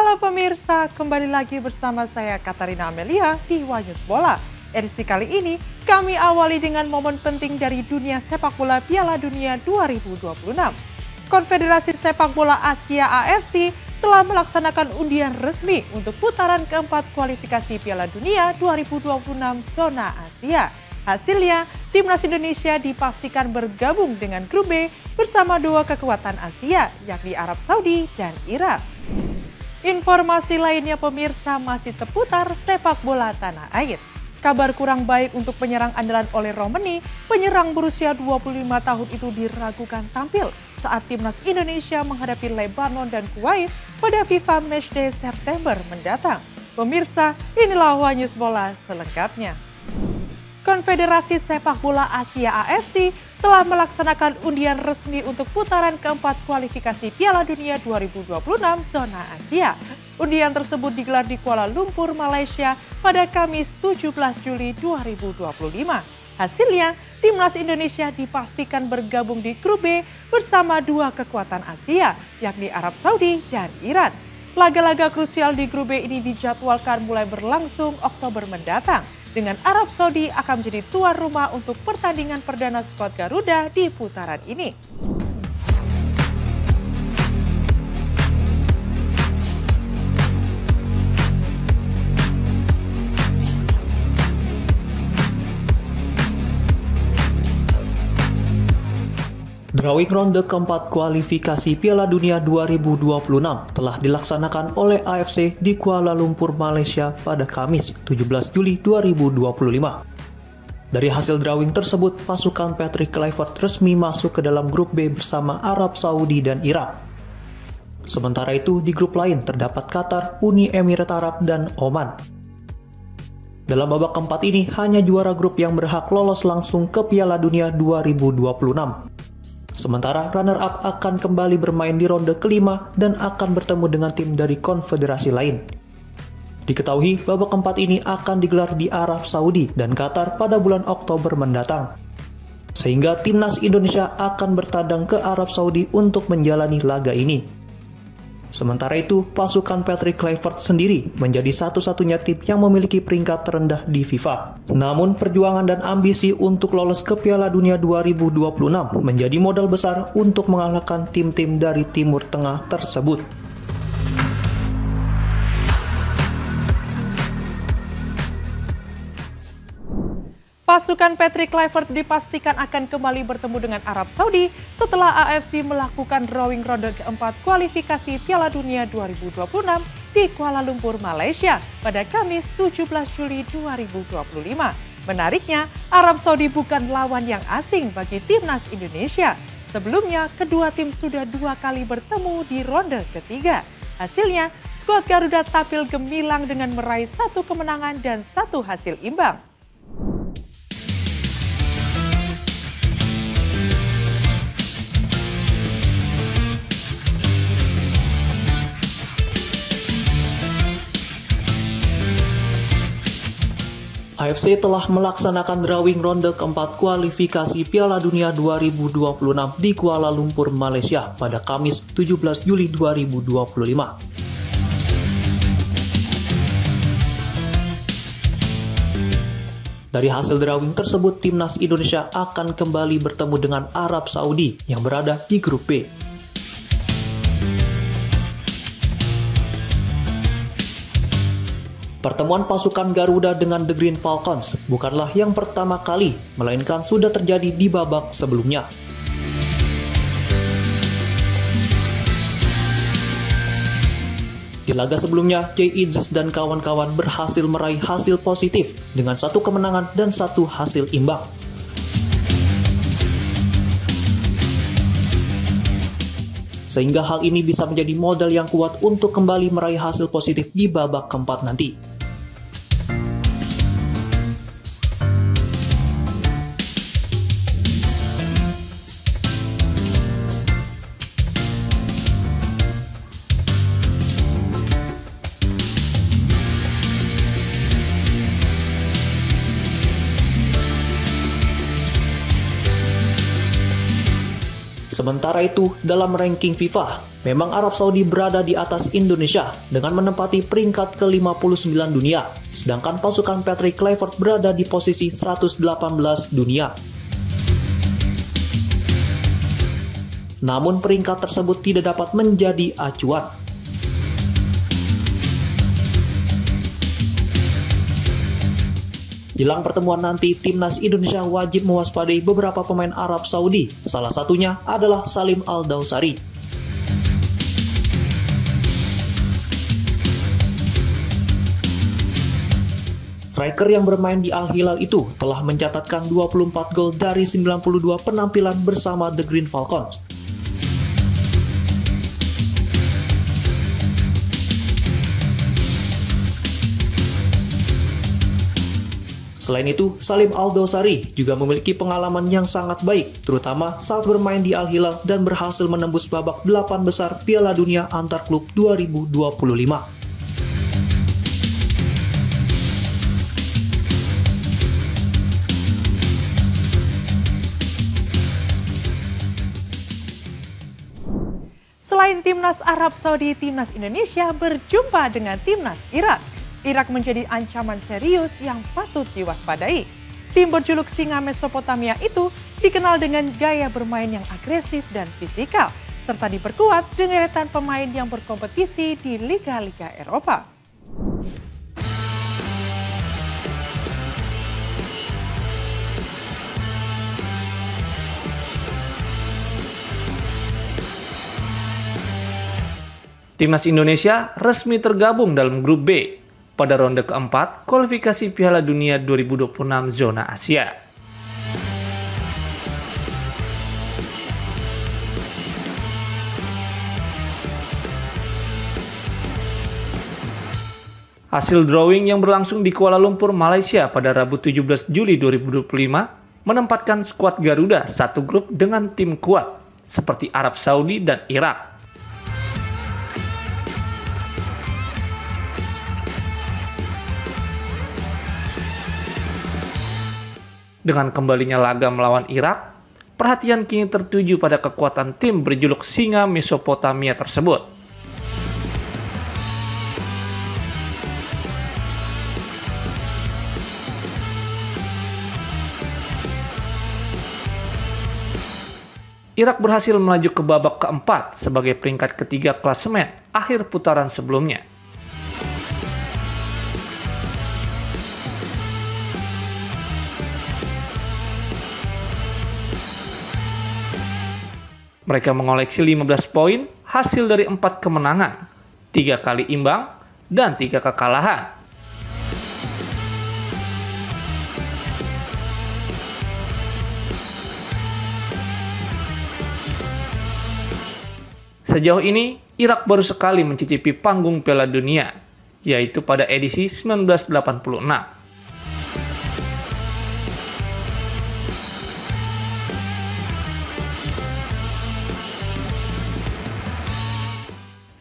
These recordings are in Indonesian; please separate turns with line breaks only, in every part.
Halo pemirsa, kembali lagi bersama saya Katarina Amelia di Wanyus Bola. Edisi kali ini kami awali dengan momen penting dari dunia sepak bola Piala Dunia 2026. Konfederasi Sepak Bola Asia AFC telah melaksanakan undian resmi untuk putaran keempat kualifikasi Piala Dunia 2026 zona Asia. Hasilnya, Timnas Indonesia dipastikan bergabung dengan grup B bersama dua kekuatan Asia, yakni Arab Saudi dan Irak. Informasi lainnya pemirsa masih seputar sepak bola tanah air. Kabar kurang baik untuk penyerang andalan oleh Romani, penyerang berusia 25 tahun itu diragukan tampil saat Timnas Indonesia menghadapi Lebanon dan Kuwait pada FIFA Matchday September mendatang. Pemirsa, inilah Wanyus Bola selengkapnya. Konfederasi Sepak Bola Asia AFC telah melaksanakan undian resmi untuk putaran keempat kualifikasi Piala Dunia 2026 zona Asia. Undian tersebut digelar di Kuala Lumpur, Malaysia pada Kamis 17 Juli 2025. Hasilnya, Timnas Indonesia dipastikan bergabung di grup B bersama dua kekuatan Asia, yakni Arab Saudi dan Iran. Laga-laga krusial di grup B ini dijadwalkan mulai berlangsung Oktober mendatang, dengan Arab Saudi akan menjadi tuan rumah untuk pertandingan perdana skuad Garuda di putaran ini.
Drawing ronde keempat kualifikasi Piala Dunia 2026 telah dilaksanakan oleh AFC di Kuala Lumpur, Malaysia pada Kamis 17 Juli 2025. Dari hasil drawing tersebut, pasukan Patrick Kluivert resmi masuk ke dalam grup B bersama Arab Saudi dan Irak. Sementara itu, di grup lain terdapat Qatar, Uni Emirat Arab, dan Oman. Dalam babak keempat ini, hanya juara grup yang berhak lolos langsung ke Piala Dunia 2026. Sementara runner-up akan kembali bermain di ronde kelima dan akan bertemu dengan tim dari konfederasi lain. Diketahui babak keempat ini akan digelar di Arab Saudi dan Qatar pada bulan Oktober mendatang. Sehingga Timnas Indonesia akan bertandang ke Arab Saudi untuk menjalani laga ini. Sementara itu, pasukan Patrick Kluivert sendiri menjadi satu-satunya tim yang memiliki peringkat terendah di FIFA. Namun, perjuangan dan ambisi untuk lolos ke Piala Dunia 2026 menjadi modal besar untuk mengalahkan tim-tim dari Timur Tengah tersebut.
Pasukan Patrick Kluivert dipastikan akan kembali bertemu dengan Arab Saudi setelah AFC melakukan drawing ronde keempat kualifikasi Piala Dunia 2026 di Kuala Lumpur, Malaysia pada Kamis 17 Juli 2025. Menariknya, Arab Saudi bukan lawan yang asing bagi Timnas Indonesia. Sebelumnya, kedua tim sudah dua kali bertemu di ronde ketiga. Hasilnya, skuad Garuda tampil gemilang dengan meraih satu kemenangan dan satu hasil imbang.
AFC telah melaksanakan drawing ronde keempat kualifikasi Piala Dunia 2026 di Kuala Lumpur, Malaysia pada Kamis 17 Juli 2025. Dari hasil drawing tersebut, Timnas Indonesia akan kembali bertemu dengan Arab Saudi yang berada di grup B. Pertemuan pasukan Garuda dengan The Green Falcons bukanlah yang pertama kali, melainkan sudah terjadi di babak sebelumnya. Di laga sebelumnya, Jay Izzes dan kawan-kawan berhasil meraih hasil positif dengan satu kemenangan dan satu hasil imbang. Sehingga hal ini bisa menjadi modal yang kuat untuk kembali meraih hasil positif di babak keempat nanti. Sementara itu, dalam ranking FIFA, memang Arab Saudi berada di atas Indonesia dengan menempati peringkat ke-59 dunia, sedangkan pasukan Patrick Kluivert berada di posisi 118 dunia. Namun peringkat tersebut tidak dapat menjadi acuan. Jelang pertemuan nanti, timnas Indonesia wajib mewaspadai beberapa pemain Arab Saudi. Salah satunya adalah Salim Al-Dawsari. Striker yang bermain di Al-Hilal itu telah mencatatkan 24 gol dari 92 penampilan bersama The Green Falcons. Selain itu, Salim Al-Dawsari juga memiliki pengalaman yang sangat baik, terutama saat bermain di Al-Hilal dan berhasil menembus babak 8 besar Piala Dunia Antar Klub 2025.
Selain timnas Arab Saudi, timnas Indonesia berjumpa dengan timnas Irak. Irak menjadi ancaman serius yang patut diwaspadai. Tim berjuluk Singa Mesopotamia itu dikenal dengan gaya bermain yang agresif dan fisikal, serta diperkuat dengan deretan pemain yang berkompetisi di liga-liga Eropa.
Timnas Indonesia resmi tergabung dalam grup B pada ronde keempat kualifikasi Piala Dunia 2026 zona Asia. Hasil drawing yang berlangsung di Kuala Lumpur, Malaysia pada Rabu 17 Juli 2025 menempatkan skuad Garuda satu grup dengan tim kuat seperti Arab Saudi dan Irak. Dengan kembalinya laga melawan Irak, perhatian kini tertuju pada kekuatan tim berjuluk Singa Mesopotamia tersebut. Irak berhasil melaju ke babak keempat sebagai peringkat ketiga klasemen akhir putaran sebelumnya. Mereka mengoleksi 15 poin hasil dari 4 kemenangan, 3 kali imbang, dan 3 kekalahan. Sejauh ini, Irak baru sekali mencicipi panggung Piala Dunia, yaitu pada edisi 1986.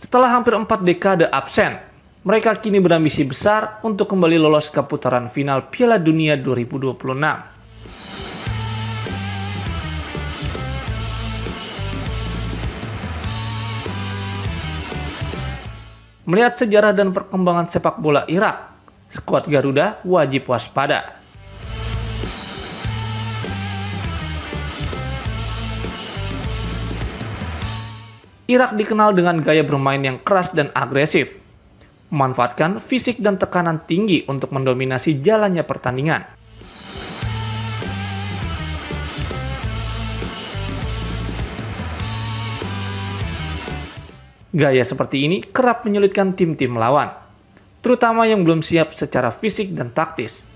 Setelah hampir 4 dekade absen, mereka kini berambisi besar untuk kembali lolos ke putaran final Piala Dunia 2026. Melihat sejarah dan perkembangan sepak bola Irak, skuad Garuda wajib waspada. Irak dikenal dengan gaya bermain yang keras dan agresif, memanfaatkan fisik dan tekanan tinggi untuk mendominasi jalannya pertandingan. Gaya seperti ini kerap menyulitkan tim-tim lawan, terutama yang belum siap secara fisik dan taktis.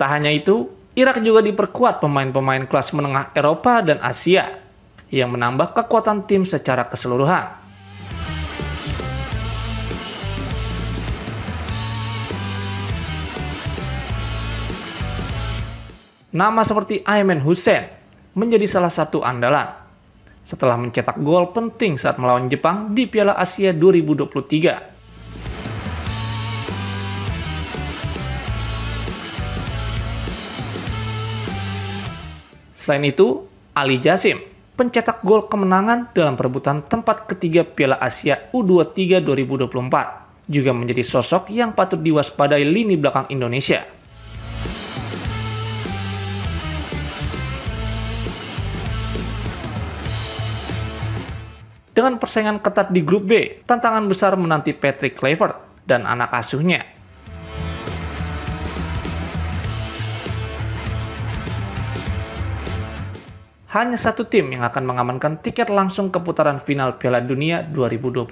Tak hanya itu, Irak juga diperkuat pemain-pemain kelas menengah Eropa dan Asia yang menambah kekuatan tim secara keseluruhan. Nama seperti Ayman Hussein menjadi salah satu andalan setelah mencetak gol penting saat melawan Jepang di Piala Asia 2023. Selain itu, Ali Jasim, pencetak gol kemenangan dalam perebutan tempat ketiga Piala Asia U23 2024, juga menjadi sosok yang patut diwaspadai lini belakang Indonesia. Dengan persaingan ketat di grup B, tantangan besar menanti Patrick Kluivert dan anak asuhnya. Hanya satu tim yang akan mengamankan tiket langsung ke putaran final Piala Dunia 2026.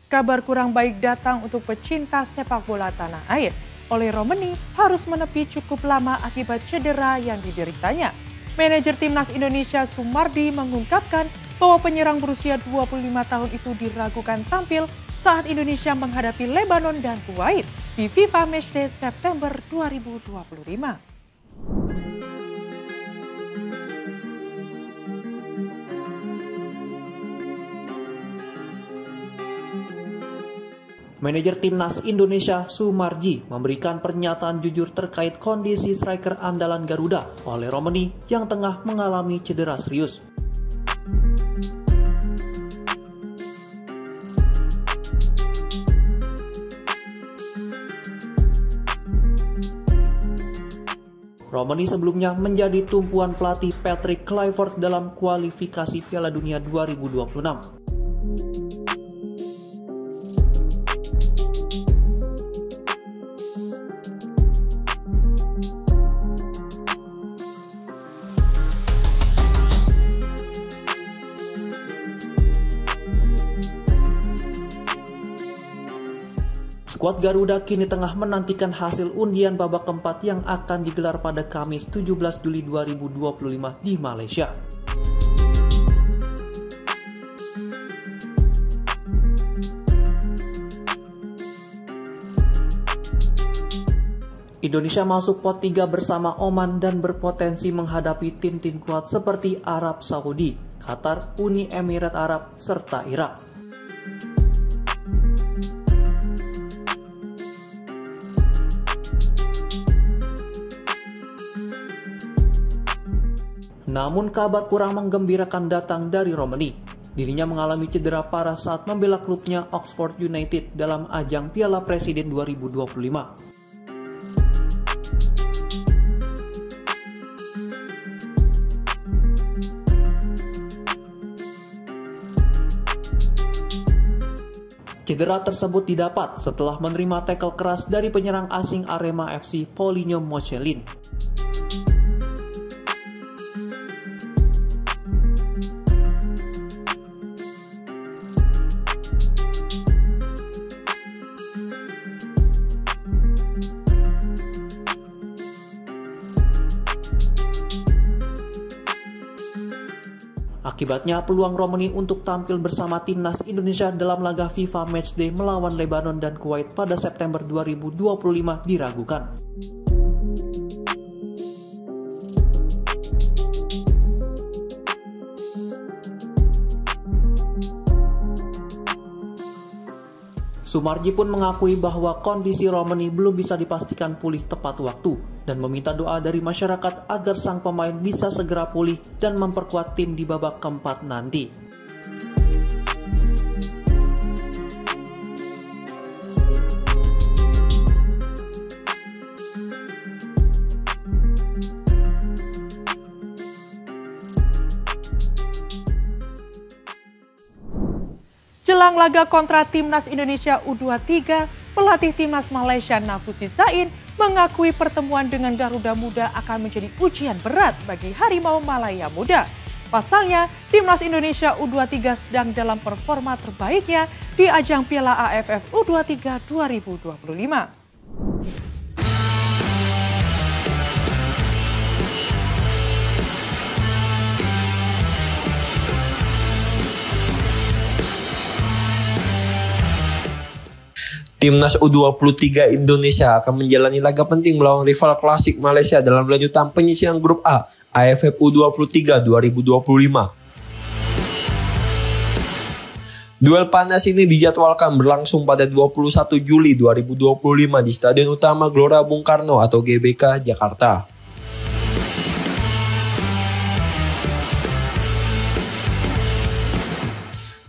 Kabar kurang baik datang untuk pecinta sepak bola tanah air. Ole Romeni harus menepi cukup lama akibat cedera yang dideritanya. Manajer Timnas Indonesia Sumardi mengungkapkan bahwa penyerang berusia 25 tahun itu diragukan tampil saat Indonesia menghadapi Lebanon dan Kuwait di FIFA Matchday September 2025.
Manajer Timnas Indonesia Sumarji memberikan pernyataan jujur terkait kondisi striker andalan Garuda Ole Romeni yang tengah mengalami cedera serius. Romeni sebelumnya menjadi tumpuan pelatih Patrick Kluivert dalam kualifikasi Piala Dunia 2026. Skuad Garuda kini tengah menantikan hasil undian babak keempat yang akan digelar pada Kamis 17 Juli 2025 di Malaysia. Indonesia masuk pot 3 bersama Oman dan berpotensi menghadapi tim-tim kuat seperti Arab Saudi, Qatar, Uni Emirat Arab, serta Irak. Namun kabar kurang menggembirakan datang dari Romeni. Dirinya mengalami cedera parah saat membela klubnya Oxford United dalam ajang Piala Presiden 2025. Cedera tersebut didapat setelah menerima tackle keras dari penyerang asing Arema FC Paulinho Mochelin. Akibatnya peluang Romeni untuk tampil bersama Timnas Indonesia dalam laga FIFA Matchday melawan Lebanon dan Kuwait pada September 2025 diragukan. Sumarji pun mengakui bahwa kondisi Romeni belum bisa dipastikan pulih tepat waktu dan meminta doa dari masyarakat agar sang pemain bisa segera pulih dan memperkuat tim di babak keempat nanti.
Jelang laga kontra Timnas Indonesia U23, pelatih Timnas Malaysia Nafusi Zain mengakui pertemuan dengan Garuda Muda akan menjadi ujian berat bagi Harimau Malaya Muda. Pasalnya, Timnas Indonesia U23 sedang dalam performa terbaiknya di ajang Piala AFF U23 2025.
Timnas U23 Indonesia akan menjalani laga penting melawan rival klasik Malaysia dalam lanjutan penyisihan grup A AFF U23 2025. Duel panas ini dijadwalkan berlangsung pada 21 Juli 2025 di Stadion Utama Gelora Bung Karno atau GBK Jakarta.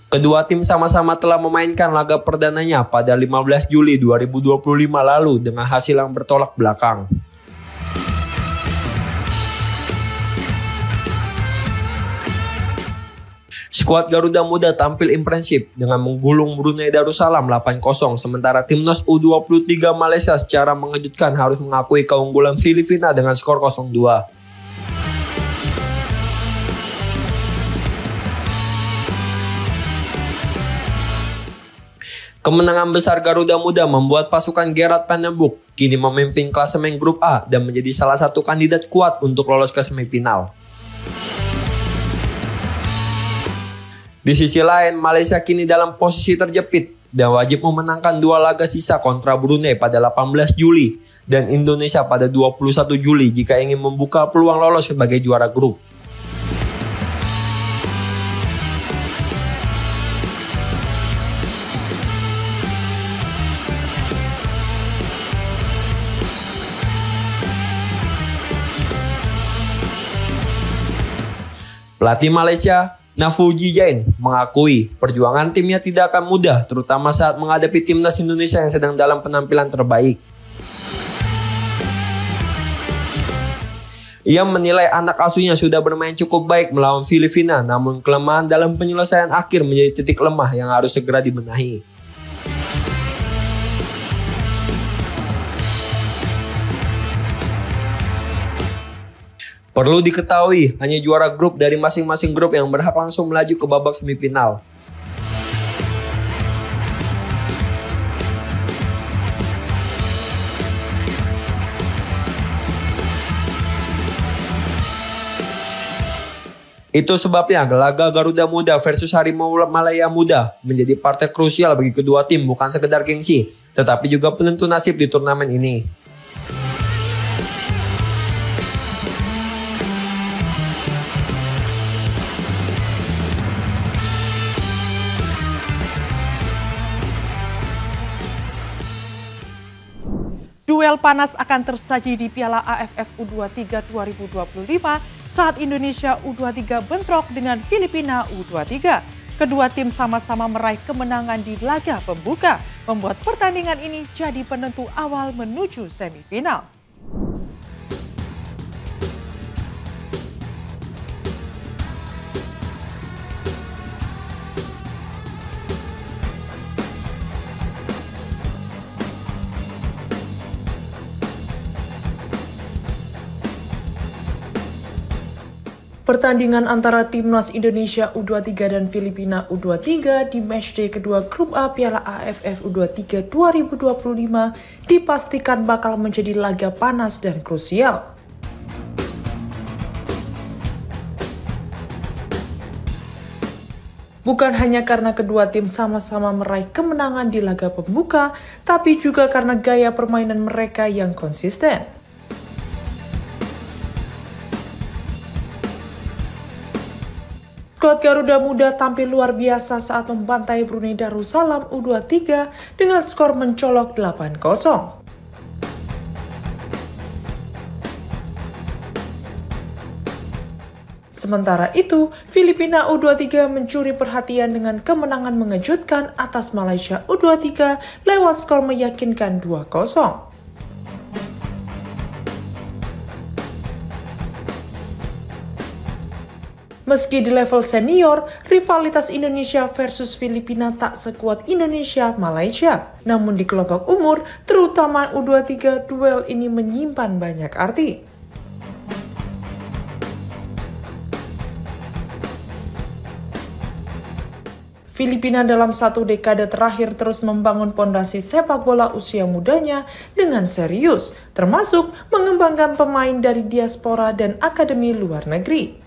Kedua tim sama-sama telah memainkan laga perdananya pada 15 Juli 2025 lalu dengan hasil yang bertolak belakang. Skuad Garuda Muda tampil impresif dengan menggulung Brunei Darussalam 8-0, sementara timnas U23 Malaysia secara mengejutkan harus mengakui keunggulan Filipina dengan skor 0-2. Kemenangan besar Garuda Muda membuat pasukan Gerard Van den Broek kini memimpin klasemen grup A dan menjadi salah satu kandidat kuat untuk lolos ke semifinal. Di sisi lain, Malaysia kini dalam posisi terjepit dan wajib memenangkan 2 laga sisa kontra Brunei pada 18 Juli dan Indonesia pada 21 Juli jika ingin membuka peluang lolos sebagai juara grup. Pelatih Malaysia, Nafuji Jain, mengakui perjuangan timnya tidak akan mudah, terutama saat menghadapi timnas Indonesia yang sedang dalam penampilan terbaik. Ia menilai anak asuhnya sudah bermain cukup baik melawan Filipina, namun kelemahan dalam penyelesaian akhir menjadi titik lemah yang harus segera dibenahi. Perlu diketahui, hanya juara grup dari masing-masing grup yang berhak langsung melaju ke babak semifinal. Itu sebabnya laga Garuda Muda versus Harimau Malaya Muda menjadi partai krusial bagi kedua tim, bukan sekedar gengsi, tetapi juga penentu nasib di turnamen ini.
Duel panas akan tersaji di Piala AFF U23 2025 saat Indonesia U23 bentrok dengan Filipina U23. Kedua tim sama-sama meraih kemenangan di laga pembuka, membuat pertandingan ini jadi penentu awal menuju semifinal. Pertandingan antara Timnas Indonesia U23 dan Filipina U23 di matchday kedua Grup A Piala AFF U23 2025 dipastikan bakal menjadi laga panas dan krusial. Bukan hanya karena kedua tim sama-sama meraih kemenangan di laga pembuka, tapi juga karena gaya permainan mereka yang konsisten. Skuad Garuda Muda tampil luar biasa saat membantai Brunei Darussalam U23 dengan skor mencolok 8-0. Sementara itu, Filipina U23 mencuri perhatian dengan kemenangan mengejutkan atas Malaysia U23 lewat skor meyakinkan 2-0. Meski di level senior, rivalitas Indonesia versus Filipina tak sekuat Indonesia-Malaysia. Namun di kelompok umur, terutama U23, duel ini menyimpan banyak arti. Filipina dalam satu dekade terakhir terus membangun pondasi sepak bola usia mudanya dengan serius, termasuk mengembangkan pemain dari diaspora dan akademi luar negeri.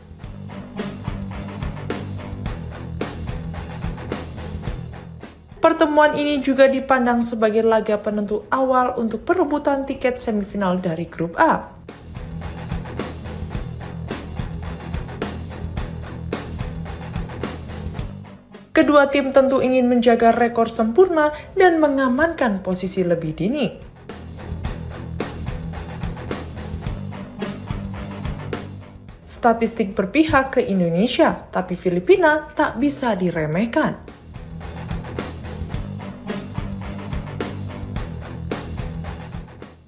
Pertemuan ini juga dipandang sebagai laga penentu awal untuk perebutan tiket semifinal dari Grup A. Kedua tim tentu ingin menjaga rekor sempurna dan mengamankan posisi lebih dini. Statistik berpihak ke Indonesia, tapi Filipina tak bisa diremehkan.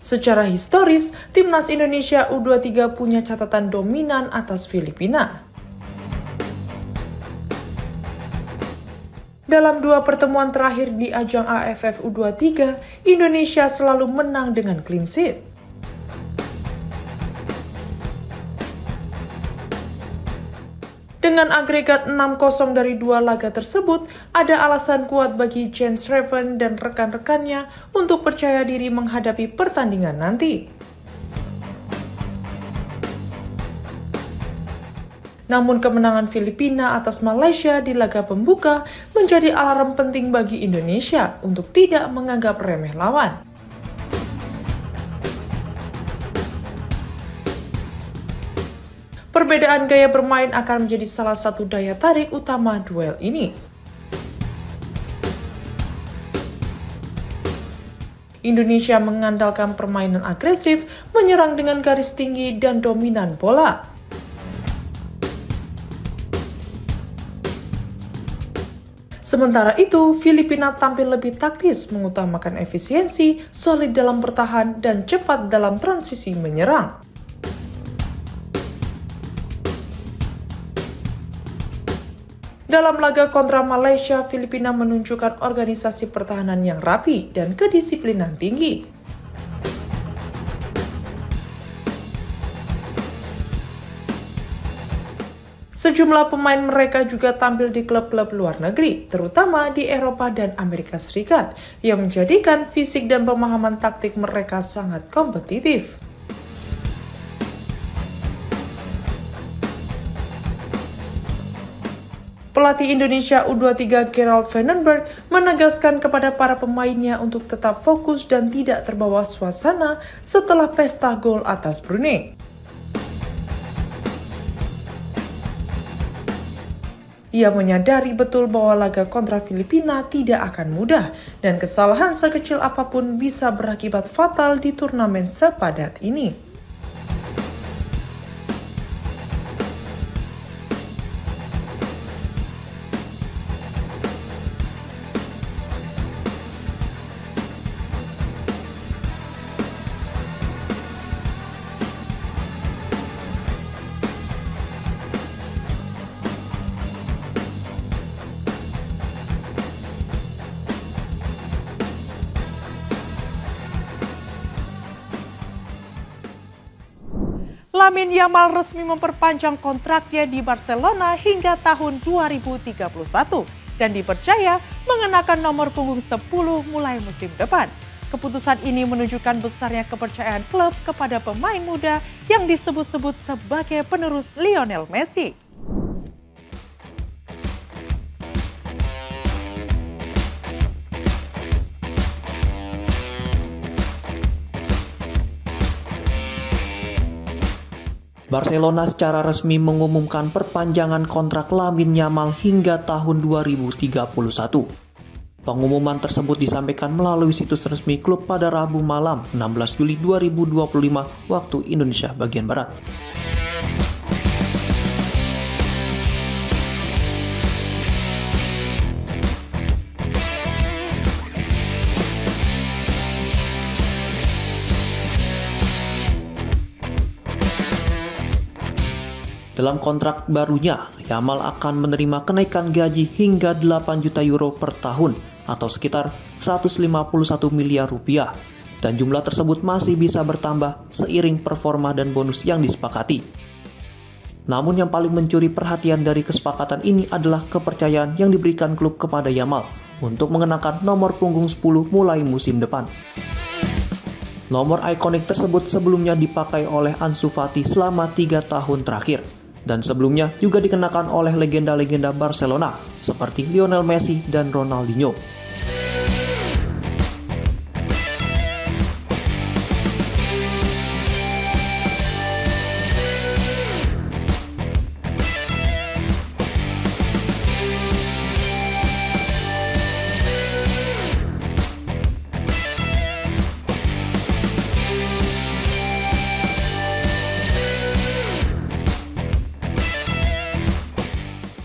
Secara historis, timnas Indonesia U23 punya catatan dominan atas Filipina. Dalam 2 pertemuan terakhir di ajang AFF U23, Indonesia selalu menang dengan clean sheet. Dengan agregat 6-0 dari 2 laga tersebut, ada alasan kuat bagi Jens Reven dan rekan-rekannya untuk percaya diri menghadapi pertandingan nanti. Namun kemenangan Filipina atas Malaysia di laga pembuka menjadi alarm penting bagi Indonesia untuk tidak menganggap remeh lawan. Perbedaan gaya bermain akan menjadi salah satu daya tarik utama duel ini. Indonesia mengandalkan permainan agresif, menyerang dengan garis tinggi dan dominan bola. Sementara itu, Filipina tampil lebih taktis, mengutamakan efisiensi, solid dalam bertahan, dan cepat dalam transisi menyerang. Dalam laga kontra Malaysia, Filipina menunjukkan organisasi pertahanan yang rapi dan kedisiplinan tinggi. Sejumlah pemain mereka juga tampil di klub-klub luar negeri, terutama di Eropa dan Amerika Serikat, yang menjadikan fisik dan pemahaman taktik mereka sangat kompetitif. Pelatih Indonesia U23 Gerald Vandenberg menegaskan kepada para pemainnya untuk tetap fokus dan tidak terbawa suasana setelah pesta gol atas Brunei. Ia menyadari betul bahwa laga kontra Filipina tidak akan mudah dan kesalahan sekecil apapun bisa berakibat fatal di turnamen sepadat ini.
Lamine Yamal resmi memperpanjang kontraknya di Barcelona hingga tahun 2031 dan dipercaya mengenakan nomor punggung 10 mulai musim depan. Keputusan ini menunjukkan besarnya kepercayaan klub kepada pemain muda yang disebut-sebut sebagai penerus Lionel Messi.
Barcelona secara resmi mengumumkan perpanjangan kontrak Lamine Yamal hingga tahun 2031. Pengumuman tersebut disampaikan melalui situs resmi klub pada Rabu malam 16 Juli 2025 waktu Indonesia bagian Barat. Dalam kontrak barunya, Yamal akan menerima kenaikan gaji hingga 8 juta euro per tahun atau sekitar 151 miliar rupiah. Dan jumlah tersebut masih bisa bertambah seiring performa dan bonus yang disepakati. Namun yang paling mencuri perhatian dari kesepakatan ini adalah kepercayaan yang diberikan klub kepada Yamal untuk mengenakan nomor punggung 10 mulai musim depan. Nomor ikonik tersebut sebelumnya dipakai oleh Ansu Fati selama 3 tahun terakhir. Dan sebelumnya juga dikenakan oleh legenda-legenda Barcelona seperti Lionel Messi dan Ronaldinho.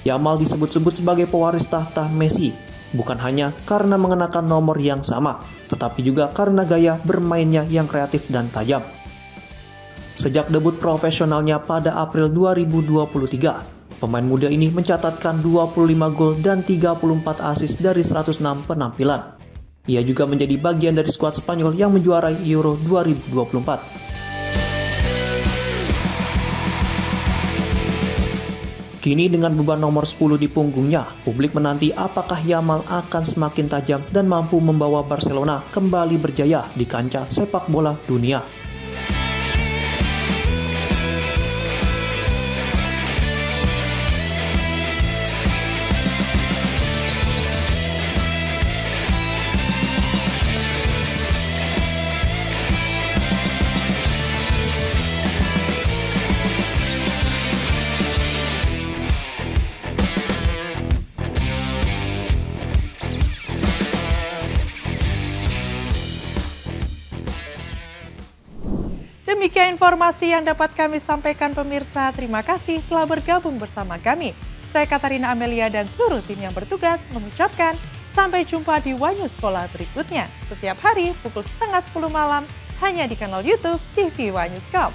Yamal disebut-sebut sebagai pewaris tahta Messi, bukan hanya karena mengenakan nomor yang sama, tetapi juga karena gaya bermainnya yang kreatif dan tajam. Sejak debut profesionalnya pada April 2023, pemain muda ini mencatatkan 25 gol dan 34 assist dari 106 penampilan. Ia juga menjadi bagian dari skuad Spanyol yang menjuarai Euro 2024. Kini dengan beban nomor 10 di punggungnya, publik menanti apakah Yamal akan semakin tajam dan mampu membawa Barcelona kembali berjaya di kancah sepak bola dunia.
Demikian informasi yang dapat kami sampaikan pemirsa. Terima kasih telah bergabung bersama kami. Saya Katarina Amelia dan seluruh tim yang bertugas mengucapkan sampai jumpa di Wanyus Bola berikutnya. Setiap hari pukul 9:30 malam hanya di kanal YouTube TV Wanyus Cup.